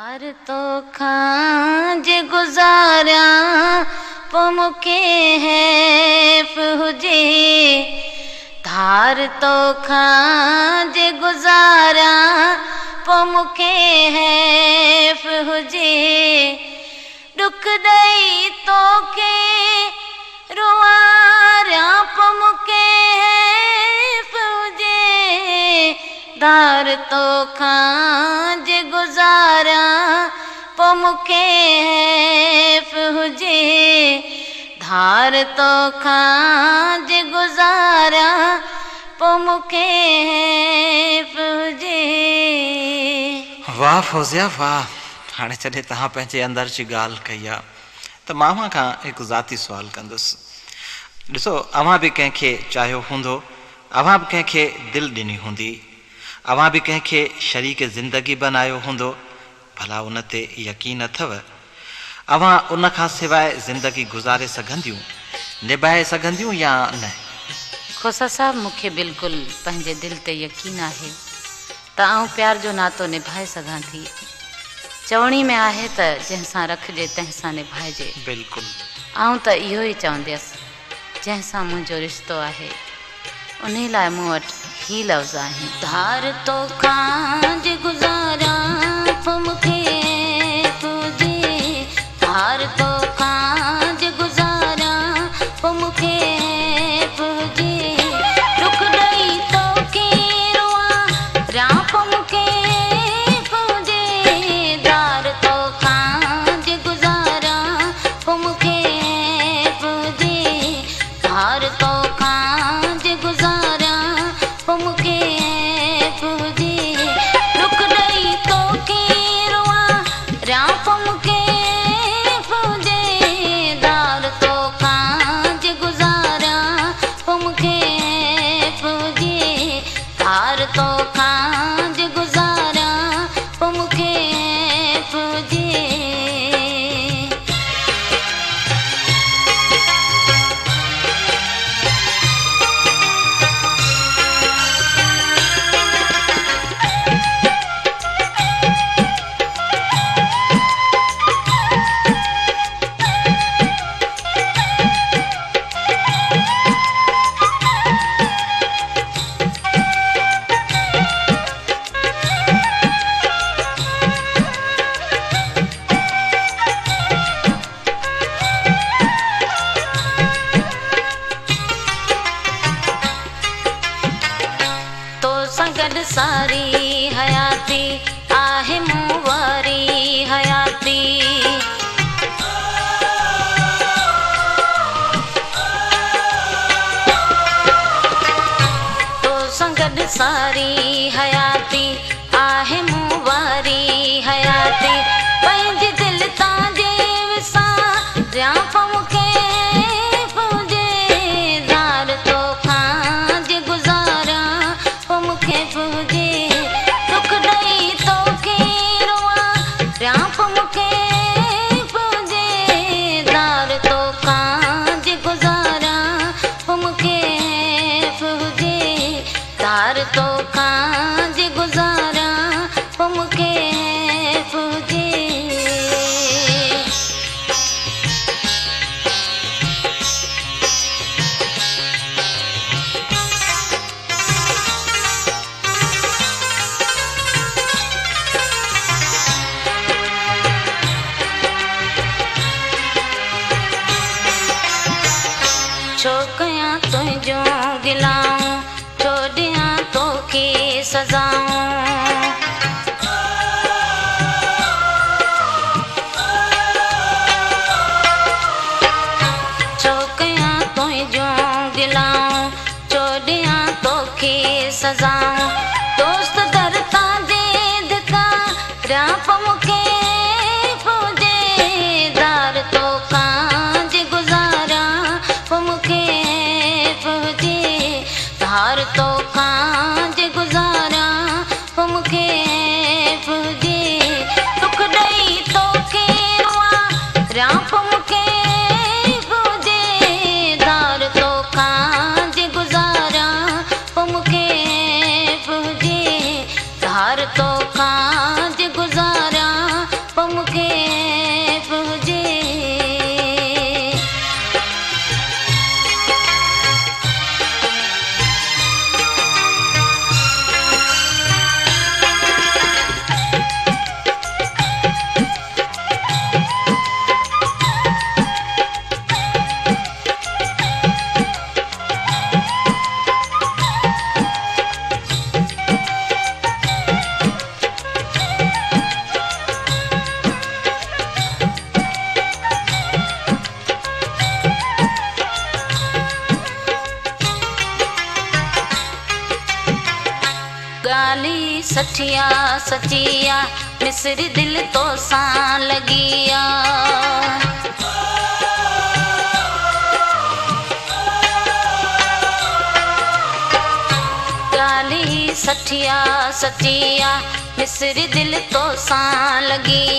धार तो खां जे गुज़ारिया पोइ मूंखे हैफ़ हुजे। धार तो खां जे गुज़ारिया पोइ मूंखे हैफ़ हुजे। ॾुख ॾेई तोखे रुआरिया पोइ मूंखे हैफ़ हुजे। धार तो खां जे गुज़ारिया पोइ मूंखे हैफ़ हुजे। धार तो खां जे गुज़ारिया पोइ मूंखे हैफ़ हुजे। वाह फौजिया वाह। हाणे जॾहिं तव्हां पंहिंजे अंदर जी ॻाल्हि कई आहे त मां खां हिकु ज़ाती सुवाल कंदुसि। ॾिसो, अव्हां बि कंहिंखे चाहियो हूंदो, अव्हां बि कंहिंखे दिलि ॾिनी हूंदी, अव्हां बि कंहिंखे शरीक ज़िंदगी बनायो हूंदो। भला उन ते यकीन अथव अव्हां उन खां सवाइ ज़िंदगी गुज़ारे सघंदियूं, निभाए सघंदियूं या न? खोसा साहब, मूंखे बिल्कुलु पंहिंजे दिलि ते यकीन आहे त आउं प्यार जो नातो निभाए सघां थी। चवणी में आहे त जंहिंसां रखिजे तंहिंसां निभाइजे। बिल्कुलु। आउं त इहो ई चवंदसि, जंहिंसां मुंहिंजो रिश्तो आहे उन लाइ मूं वटि ही लफ़्ज़ आहिनि। धार तो खां जे गुज़ारिया पोइ मूंखे हैफ़ हुजे। धार तो खां जे गुज़ारिया पोइ मूंखे हैफ़ हुजे। ॾुख ॾेई तोखे रुआरिया पोइ मूंखे हैफ़ हुजे। धार तो खां जे गुज़ारिया पोइ मूंखे हैफ़ हुजे। धार तो खां जे गुज़ारिया पोइ मूंखे हैफ़ हुजे। ॾुख ॾेई तोखे रुआरिया पोइ मूंखे हैफ़ हुजे। धार तो खां जे गुज़ारिया पोइ मूंखे हैफ़ हुजे। धार तो खां जे गुज़ारिया पोइ मूंखे हैफ़ हुजे। गॾु सारी हयाती आहे मूं वारी हयाती। तोसां गॾु सारी हयाती आहे मूं वारी हयाती। पंहिंजे दिलि तां जे विसारिया पोइ मूंखे हैफ़ हुजे। धार तो खां जे गुज़ारिया पोइ मूंखे हैफ़ हुजे। ॾुख ॾेई तोखे रुआरिया पोइ मूंखे हैफ़ हुजे। धार तो खां जे गुज़ारिया पोइ मूंखे हैफ़ हुजे। धार तो खां जे गुज़ारिया पोइ मूंखे हैफ़ हुजे। छो कयां तुंहिंजो गिलाऊं, छो ॾियां तोखे सज़ाऊं। छो कयां तुंहिंजो गिलाऊं, छो ॾियां तोखे सज़ाऊं। दोस्त दर तां जे धिकारिया पोइ मूंखे हैफ़ हुजे। धार तो खां जे गुज़ारिया पोइ मूंखे हैफ़ हुजे। धार तो खां जे गुज़ारिया पोइ मूंखे हैफ़ हुजे। ॾुख ॾेई तोखे रुआरिया पोइ मूंखे हैफ़ हुजे। धार तो खां जे गुज़ारिया पोइ मूंखे हैफ़ हुजे। धार तो खां जे गुज़ारिया सठिया सचिया मिसरी दिल तो सां लगिया गाली सठिया सचिया मिसरी दिल तो सां लगी